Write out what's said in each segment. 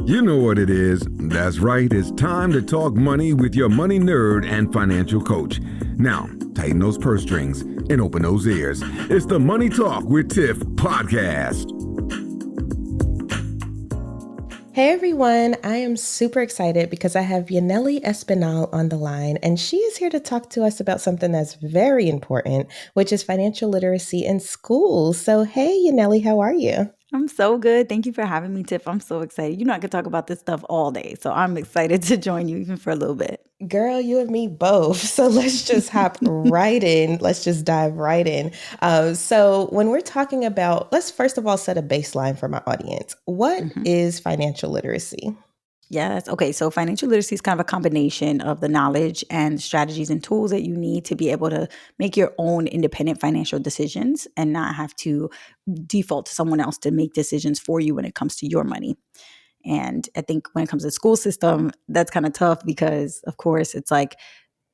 You know what it is. That's right. It's time to talk money with your money nerd and financial coach. Now, tighten those purse strings and open those ears. It's the Money Talk with Tiff podcast. Hey everyone, I am super excited because I have Yanely Espinal on the line, and she is here to talk to us about something that's very important, which is financial literacy in schools. So, hey Yanely, how are you? I'm so good. Thank you for having me, Tiff. I'm so excited. You know, I could talk about this stuff all day. So I'm excited to join you even for a little bit. Girl, you and me both. So let's just hop right in. Let's just dive right in. So, when we're talking about, let's first of all set a baseline for my audience. What is financial literacy? Yes. Okay. So financial literacy is kind of a combination of the knowledge and strategies and tools that you need to be able to make your own independent financial decisions and not have to default to someone else to make decisions for you when it comes to your money. And I think when it comes to the school system, that's kind of tough because, of course, it's like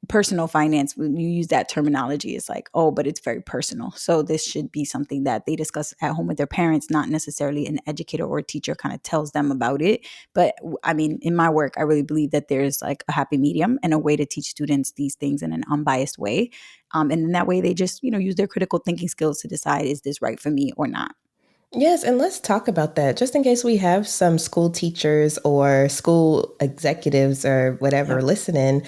personal finance. When you use that terminology, it's like, oh, but it's very personal. So this should be something that they discuss at home with their parents, not necessarily an educator or a teacher kind of tells them about it. But I mean, in my work, I really believe that there's like a happy medium and a way to teach students these things in an unbiased way. And in that way, they just, use their critical thinking skills to decide, is this right for me or not? Yes, and let's talk about that just in case we have some school teachers or school executives or whatever Yep. listening.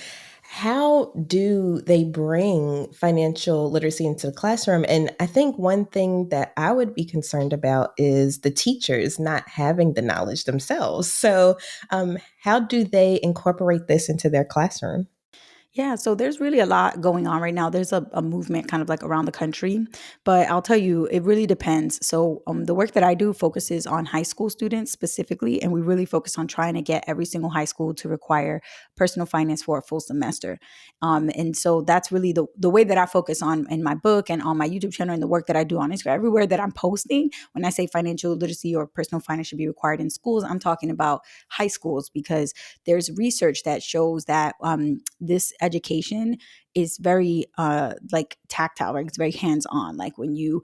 How do they bring financial literacy into the classroom? And I think one thing that I would be concerned about is the teachers not having the knowledge themselves. So, how do they incorporate this into their classroom? Yeah, so there's really a lot going on right now. There's a movement kind of like around the country, but I'll tell you, it really depends. So the work that I do focuses on high school students specifically, and we really focus on trying to get every single high school to require personal finance for a full semester. And so that's really the way that I focus on in my book and on my YouTube channel and the work that I do on Instagram. Everywhere that I'm posting, when I say financial literacy or personal finance should be required in schools, I'm talking about high schools because there's research that shows that this education is very like tactile, right? It's very hands-on. Like when you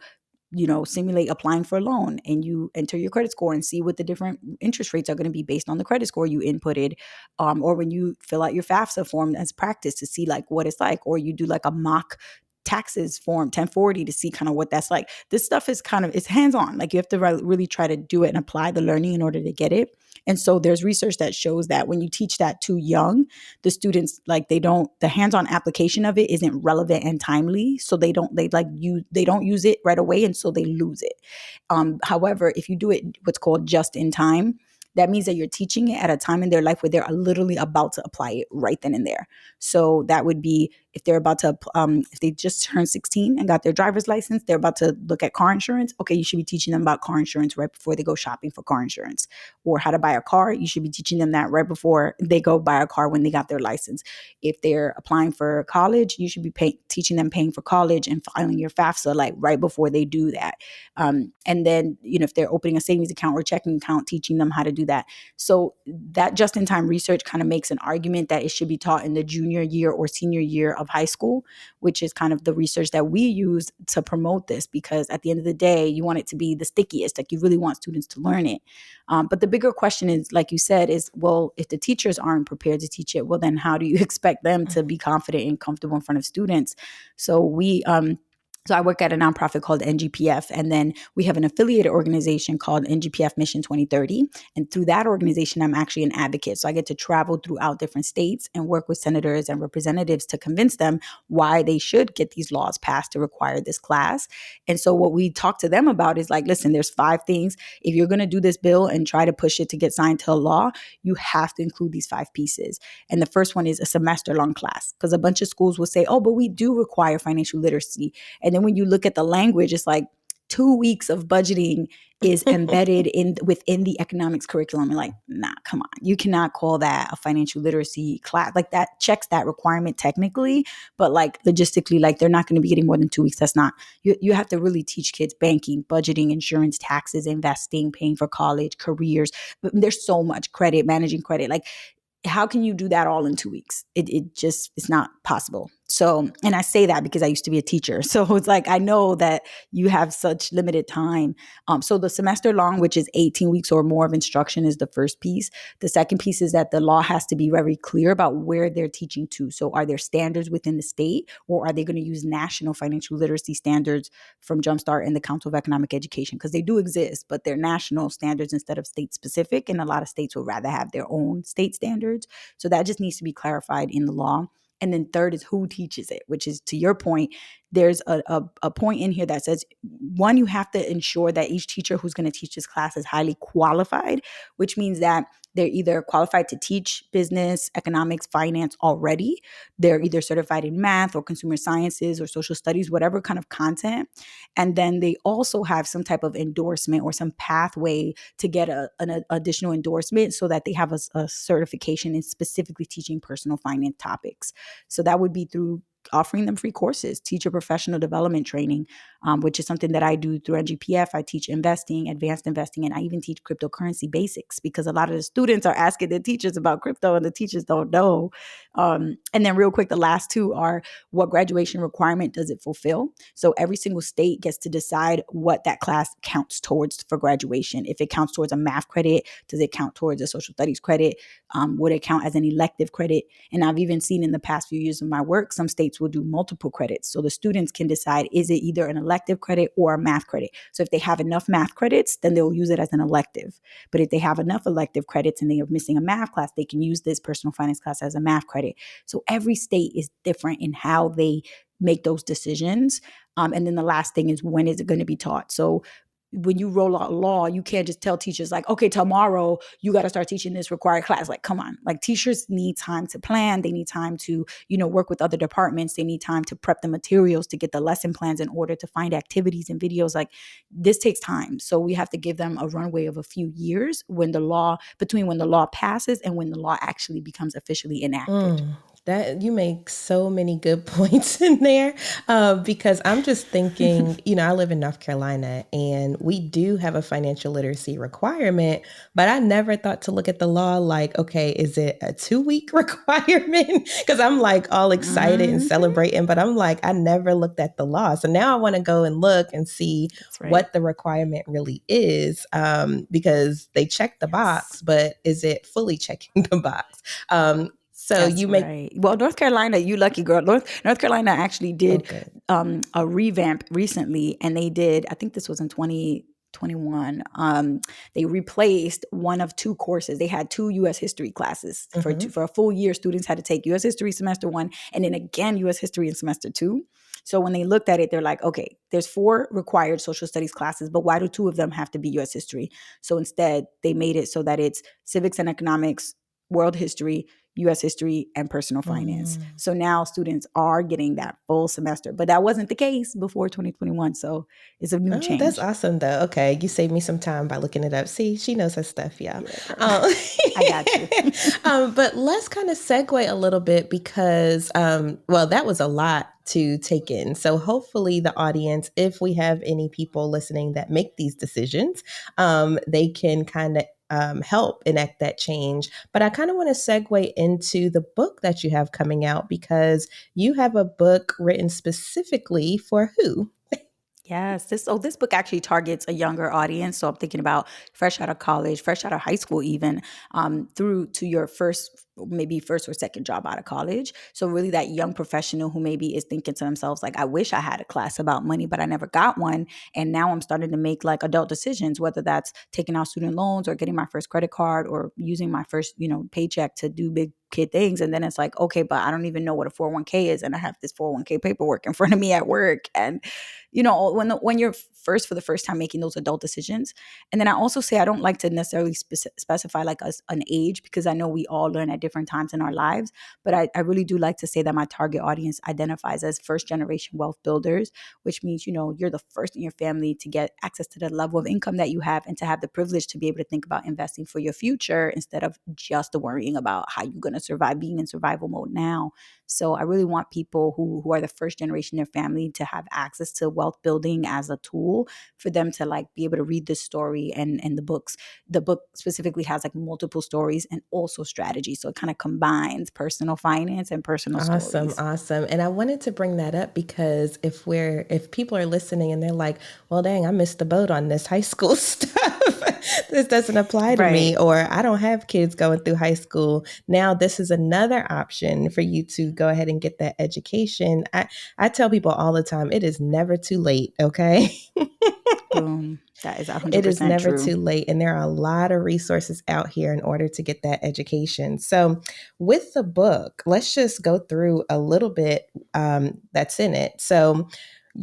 simulate applying for a loan and you enter your credit score and see what the different interest rates are going to be based on the credit score you inputted, or when you fill out your FAFSA form as practice to see like what it's like, or you do like a mock taxes form 1040 to see kind of what that's like. This stuff is kind of, it's hands-on. Like you have to really try to do it and apply the learning in order to get it. And so there's research that shows that when you teach that too young, the students, like the hands-on application of it isn't relevant and timely. So they don't use it right away. And so they lose it. However, if you do it, what's called just in time, that means that you're teaching it at a time in their life where they're literally about to apply it right then and there. So that would be if they're about to, if they just turned 16 and got their driver's license, they're about to look at car insurance. Okay, you should be teaching them about car insurance right before they go shopping for car insurance. Or how to buy a car, you should be teaching them that right before they go buy a car when they got their license. If they're applying for college, you should be teaching them paying for college and filing your FAFSA like right before they do that. And then, if they're opening a savings account or checking account, teaching them how to do that. So that just-in-time research kind of makes an argument that it should be taught in the junior year or senior year of high school, which is kind of the research that we use to promote this, because at the end of the day, you want it to be the stickiest. Like you really want students to learn it. But the bigger question is, like you said, is, well, if the teachers aren't prepared to teach it, well, then how do you expect them to be confident and comfortable in front of students? So I work at a nonprofit called NGPF, and then we have an affiliated organization called NGPF Mission 2030. And through that organization, I'm actually an advocate. So I get to travel throughout different states and work with senators and representatives to convince them why they should get these laws passed to require this class. And so what we talk to them about is like, listen, there's 5 things. If you're going to do this bill and try to push it to get signed to a law, you have to include these 5 pieces. And the first one is a semester-long class, because a bunch of schools will say, oh, but we do require financial literacy. And then when you look at the language, it's like 2 weeks of budgeting is embedded within the economics curriculum. And like, nah, come on. You cannot call that a financial literacy class. Like that checks that requirement technically, but like logistically, like they're not going to be getting more than 2 weeks. That's not, you have to really teach kids banking, budgeting, insurance, taxes, investing, paying for college, careers. There's so much credit, managing credit. Like, how can you do that all in 2 weeks? It's not possible. So, and I say that because I used to be a teacher. So it's like, I know that you have such limited time. So the semester long, which is 18 weeks or more of instruction, is the first piece. The second piece is that the law has to be very clear about where they're teaching to. So are there standards within the state, or are they going to use national financial literacy standards from Jumpstart and the Council of Economic Education? Because they do exist, but they're national standards instead of state specific. And a lot of states would rather have their own state standards. So that just needs to be clarified in the law. And then third is who teaches it, which is, to your point, there's a point in here that says, one, you have to ensure that each teacher who's going to teach this class is highly qualified, which means that they're either qualified to teach business, economics, finance already. They're either certified in math or consumer sciences or social studies, whatever kind of content. And then they also have some type of endorsement or some pathway to get an additional endorsement so that they have a certification in specifically teaching personal finance topics. So that would be through offering them free courses, teacher professional development training, which is something that I do through NGPF. I teach investing, advanced investing, and I even teach cryptocurrency basics because a lot of the students are asking their teachers about crypto and the teachers don't know. And then real quick, the last two are, what graduation requirement does it fulfill? So every single state gets to decide what that class counts towards for graduation. If it counts towards a math credit, does it count towards a social studies credit? Would it count as an elective credit? And I've even seen in the past few years of my work, some states will do multiple credits. So the students can decide, is it either an elective credit or a math credit? So if they have enough math credits, then they'll use it as an elective. But if they have enough elective credits and they are missing a math class, they can use this personal finance class as a math credit. So every state is different in how they make those decisions. And then the last thing is, when is it going to be taught? So when you roll out law, you can't just tell teachers like, okay, tomorrow you got to start teaching this required class. Like, come on, like teachers need time to plan. They need time to, work with other departments. They need time to prep the materials, to get the lesson plans in order, to find activities and videos. Like, this takes time. So we have to give them a runway of a few years between when the law passes and when the law actually becomes officially enacted. That you make so many good points in there, because I'm just thinking, I live in North Carolina and we do have a financial literacy requirement, but I never thought to look at the law like, okay, is it a 2-week requirement? Because I'm like all excited and celebrating, but I'm like, I never looked at the law. So now I want to go and look and see what the requirement really is, because they check the box, but is it fully checking the box? So That's you make right. Well, North Carolina, you lucky girl. North Carolina actually did a revamp recently, and they did, I think this was in 2021. They replaced one of two courses. They had two U.S. history classes for a full year. Students had to take U.S. history semester 1 and then again U.S. history in semester 2. So when they looked at it, they're like, okay, there's 4 required social studies classes, but why do 2 of them have to be U.S. history? So instead, they made it so that it's civics and economics, world history, U.S. history, and personal finance. So now students are getting that full semester, but that wasn't the case before 2021. So it's a new change. That's awesome, though. Okay, you saved me some time by looking it up. See, she knows her stuff, y'all. I got you. But let's kind of segue a little bit because, that was a lot to take in. So hopefully the audience, if we have any people listening that make these decisions, they can kind of help enact that change. But I kind of want to segue into the book that you have coming out, because you have a book written specifically for who? Yes, this book actually targets a younger audience. So I'm thinking about fresh out of college, fresh out of high school, even through to your maybe first or second job out of college. So really that young professional who maybe is thinking to themselves, like, I wish I had a class about money, but I never got one. And now I'm starting to make like adult decisions, whether that's taking out student loans or getting my first credit card or using my first, paycheck to do big kid things. And then it's like, okay, but I don't even know what a 401k is. And I have this 401k paperwork in front of me at work. And, when you're for the first time making those adult decisions. And then I also say, I don't like to necessarily specify like an age, because I know we all learn at different times in our lives. But I really do like to say that my target audience identifies as first generation wealth builders, which means, you're the first in your family to get access to the level of income that you have and to have the privilege to be able to think about investing for your future instead of just worrying about how you're going to survive, being in survival mode now. So I really want people who are the first generation in their family to have access to wealth building as a tool for them to like be able to read this story and the books. The book specifically has like multiple stories and also strategies. So it kind of combines personal finance and personal Awesome, stories. awesome. And I wanted to bring that up because if people are listening and they're like, well, dang, I missed the boat on this high school stuff. This doesn't apply to Right. me, or I don't have kids going through high school. Now this is another option for you to go ahead and get that education. I tell people all the time, it is never too late, okay? Boom. That is It is 100% never true. too late. And there are a lot of resources out here in order to get that education. So, with the book, let's just go through a little bit that's in it. So,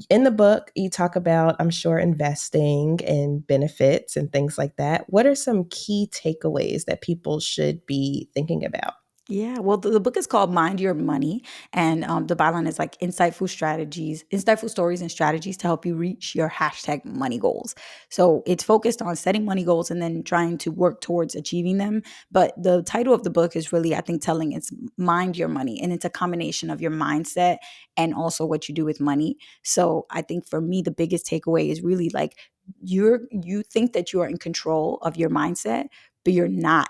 in the book, you talk about, I'm sure, investing and benefits and things like that. What are some key takeaways that people should be thinking about? Yeah, well, the book is called Mind Your Money, and the byline is like insightful stories and strategies to help you reach your hashtag money goals. So it's focused on setting money goals and then trying to work towards achieving them. But the title of the book is really, I think, telling it's Mind Your Money, and it's a combination of your mindset and also what you do with money. So I think for me, the biggest takeaway is really like you think that you are in control of your mindset, but you're not.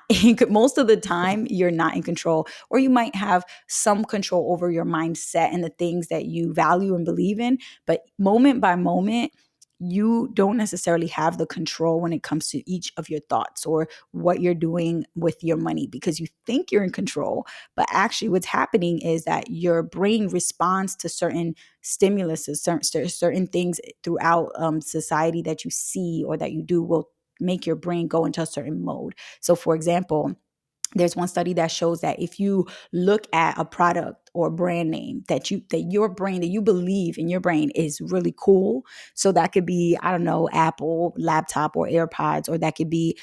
Most of the time, you're not in control, or you might have some control over your mindset and the things that you value and believe in. But moment by moment, you don't necessarily have the control when it comes to each of your thoughts or what you're doing with your money, because you think you're in control. But actually, what's happening is that your brain responds to certain stimuluses, certain things throughout society that you see or that you do will make your brain go into a certain mode. So, for example, there's one study that shows that if you look at a product or brand name that your brain, that you believe in your brain is really cool, so that could be, I don't know, Apple laptop or AirPods, or that could be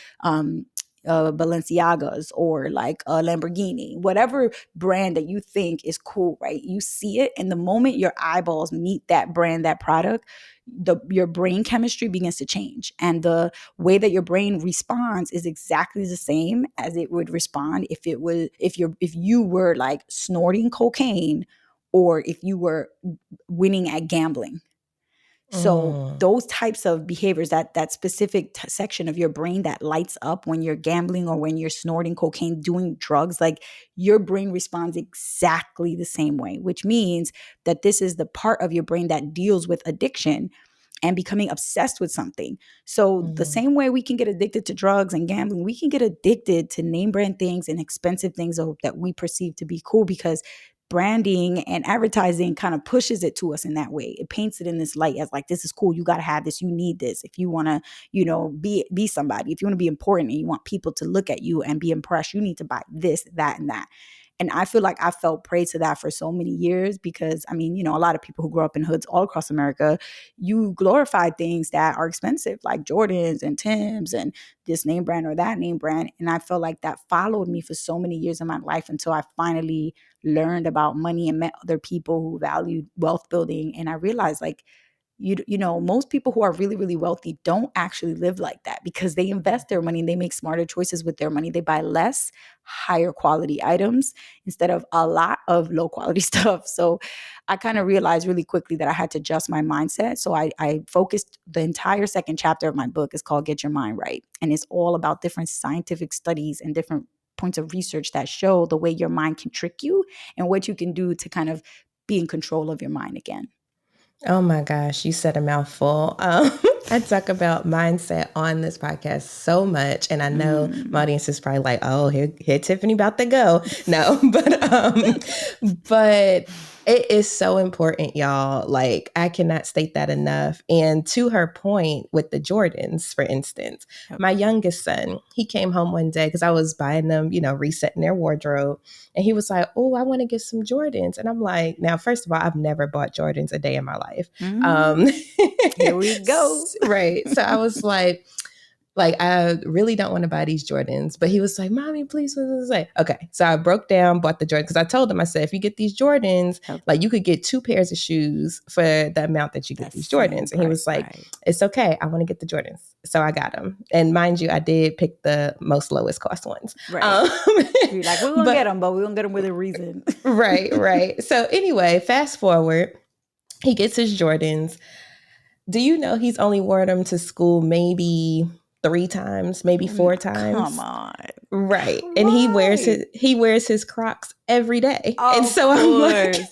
Balenciagas or like a Lamborghini, whatever brand that you think is cool, right? You see it, and the moment your eyeballs meet that brand, that product, your brain chemistry begins to change, and the way that your brain responds is exactly the same as it would respond if you were like snorting cocaine, or if you were winning at gambling. So Mm. those types of behaviors, that specific section of your brain that lights up when you're gambling or when you're snorting cocaine, doing drugs, like your brain responds exactly the same way, which means that this is the part of your brain that deals with addiction and becoming obsessed with something. So the Mm. same way we can get addicted to drugs and gambling, we can get addicted to name brand things and expensive things that we perceive to be cool, because branding and advertising kind of pushes it to us in that way. It paints it in this light as like, this is cool. You got to have this. You need this. If you want to, be somebody, if you want to be important and you want people to look at you and be impressed, you need to buy this, that, and that. And I feel like I felt prey to that for so many years, because I mean, a lot of people who grow up in hoods all across America, you glorify things that are expensive, like Jordans and Timbs and this name brand or that name brand. And I felt like that followed me for so many years of my life, until I finally learned about money and met other people who valued wealth building. And I realized, like, most people who are really, really wealthy don't actually live like that, because they invest their money and they make smarter choices with their money. They buy less higher quality items instead of a lot of low quality stuff. So I kind of realized really quickly that I had to adjust my mindset. So I focused, the entire second chapter of my book is called Get Your Mind Right. And it's all about different scientific studies and different points of research that show the way your mind can trick you and what you can do to kind of be in control of your mind again. Oh my gosh, you said a mouthful. I talk about mindset on this podcast so much, and I know my Mm. audience is probably like, "Oh, here Tiffany about to go." No, but it is so important, y'all. Like, I cannot state that enough. And to her point with the Jordans, for instance, Yep. my youngest son, he came home one day because I was buying them, resetting their wardrobe. And he was like, "Oh, I want to get some Jordans." And I'm like, now, first of all, I've never bought Jordans a day in my life. Mm. Here we go. Right. So I was like, I really don't want to buy these Jordans. But he was like, "Mommy, please." Say, okay. So I broke down, bought the Jordans, because I told him, I said, if you get these Jordans, Yep. like, you could get 2 pairs of shoes for the amount that you get That these same Jordans. And he price, was like, right? "It's okay. I want to get the Jordans." So I got them. And mind you, I did pick the most lowest cost ones. Right. You're like, we're gonna get But them, but we're gonna get them with a reason. right. So anyway, fast forward, he gets his Jordans. Do you know he's only worn them to school maybe 3 times, maybe 4 times. Come on. Right. And Right. he wears his Crocs every day. And Of so I'm like course.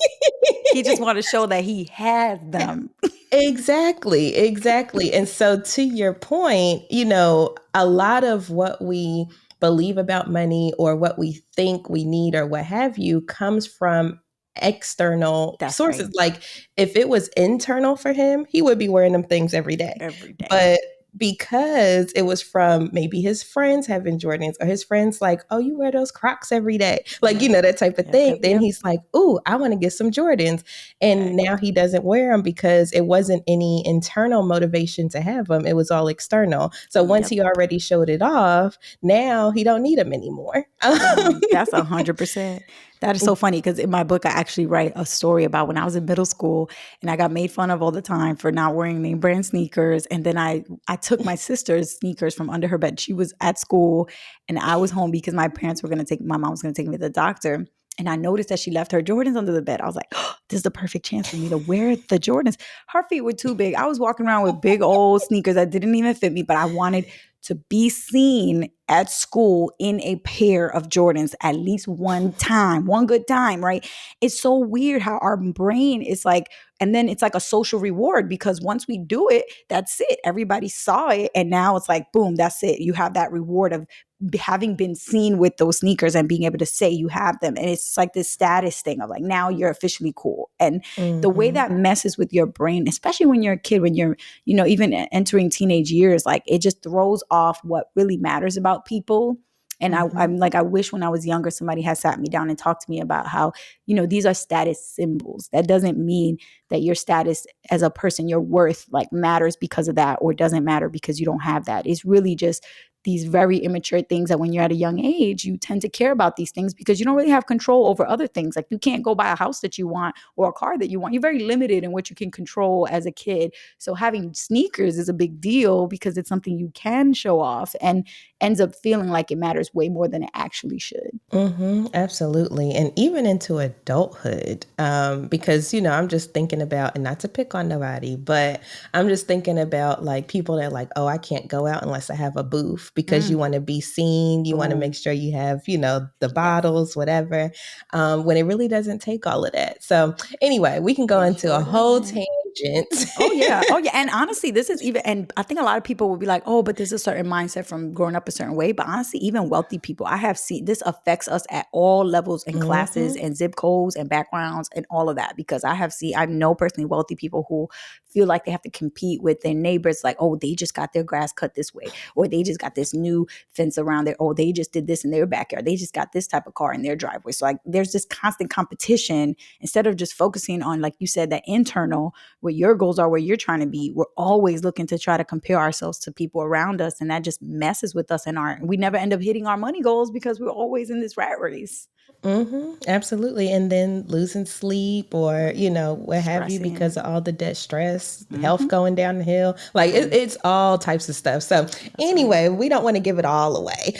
He just want to show that he has them. Exactly, exactly. And so to your point, a lot of what we believe about money or what we think we need or what have you comes from external That's sources. right. Like if it was internal for him, he would be wearing them things every day. Every day. But because it was from maybe his friends having Jordans or his friends like, oh, you wear those Crocs every day, like, Yep. that type of Yep. thing. Yep. Then Yep. he's like, ooh, I want to get some Jordans. And now he doesn't wear them because it wasn't any internal motivation to have them. It was all external. So once Yep. he already showed it off, now he don't need them anymore. That's 100%. That is so funny because in my book, I actually write a story about when I was in middle school and I got made fun of all the time for not wearing name brand sneakers. And then I took my sister's sneakers from under her bed. She was at school and I was home because my mom was going to take me to the doctor. And I noticed that she left her Jordans under the bed. I was like, oh, this is the perfect chance for me to wear the Jordans. Her feet were too big. I was walking around with big old sneakers that didn't even fit me, but I wanted to be seen at school in a pair of Jordans at least one good time, right? It's so weird how our brain is like, and then it's like a social reward because once we do it, that's it. Everybody saw it. And now it's like, boom, that's it. You have that reward of having been seen with those sneakers and being able to say you have them. And it's like this status thing of like, now you're officially cool. And the way that messes with your brain, especially when you're a kid, when you're, even entering teenage years, like it just throws off what really matters about people. And I'm like, I wish when I was younger, somebody had sat me down and talked to me about how, these are status symbols. That doesn't mean that your status as a person, your worth like matters because of that, or doesn't matter because you don't have that. It's really just these very immature things that when you're at a young age, you tend to care about these things because you don't really have control over other things. Like you can't go buy a house that you want or a car that you want. You're very limited in what you can control as a kid. So having sneakers is a big deal because it's something you can show off and ends up feeling like it matters way more than it actually should. Absolutely. And even into adulthood, because, I'm just thinking about, and not to pick on nobody, but I'm just thinking about like people that are like, oh, I can't go out unless I have a booth because you want to be seen. You want to make sure you have, the bottles, whatever, when it really doesn't take all of that. So anyway, we can go into a whole tangent. Oh yeah. And honestly, this is even, and I think a lot of people will be like, oh, but there's a certain mindset from growing up a certain way. But honestly, even wealthy people, I have seen this affects us at all levels and classes and zip codes and backgrounds and all of that. Because I know personally wealthy people who feel like they have to compete with their neighbors. Like, oh, they just got their grass cut this way, or they just got this new fence around there. Oh, they just did this in their backyard. They just got this type of car in their driveway. So like, there's this constant competition instead of just focusing on, like you said, that internal, what your goals are, where you're trying to be. We're always looking to try to compare ourselves to people around us. And that just messes with us we never end up hitting our money goals because we're always in this rat race. Absolutely. And then losing sleep or, what have you because of all the debt stress, health going down the hill. Like it's all types of stuff. So anyway, we don't want to give it all away.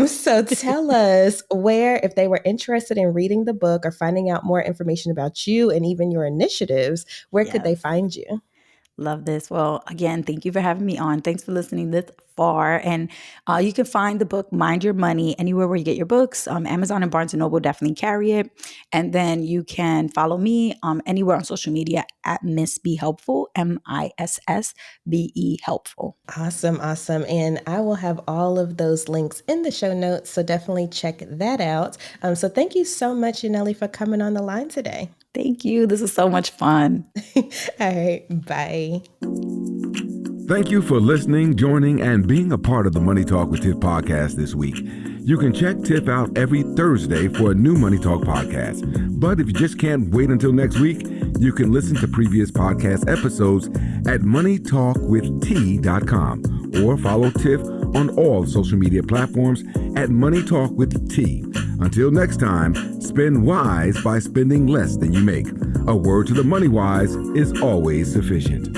So tell us where, if they were interested in reading the book or finding out more information about you and even your initiatives, where could they find you? Love this. Well, again, thank you for having me on. Thanks for listening this far. And you can find the book Mind Your Money anywhere where you get your books. Amazon and Barnes & Noble definitely carry it. And then you can follow me anywhere on social media at Miss Be Helpful, MISSBE Helpful. Awesome. And I will have all of those links in the show notes. So definitely check that out. So thank you so much, Yanely, for coming on the line today. Thank you. This is so much fun. All right. Bye. Thank you for listening, joining, and being a part of the Money Talk with Tiff podcast this week. You can check Tiff out every Thursday for a new Money Talk podcast. But if you just can't wait until next week, you can listen to previous podcast episodes at moneytalkwitht.com or follow Tiff on all social media platforms at Money Talk with T. Until next time, spend wise by spending less than you make. A word to the money wise is always sufficient.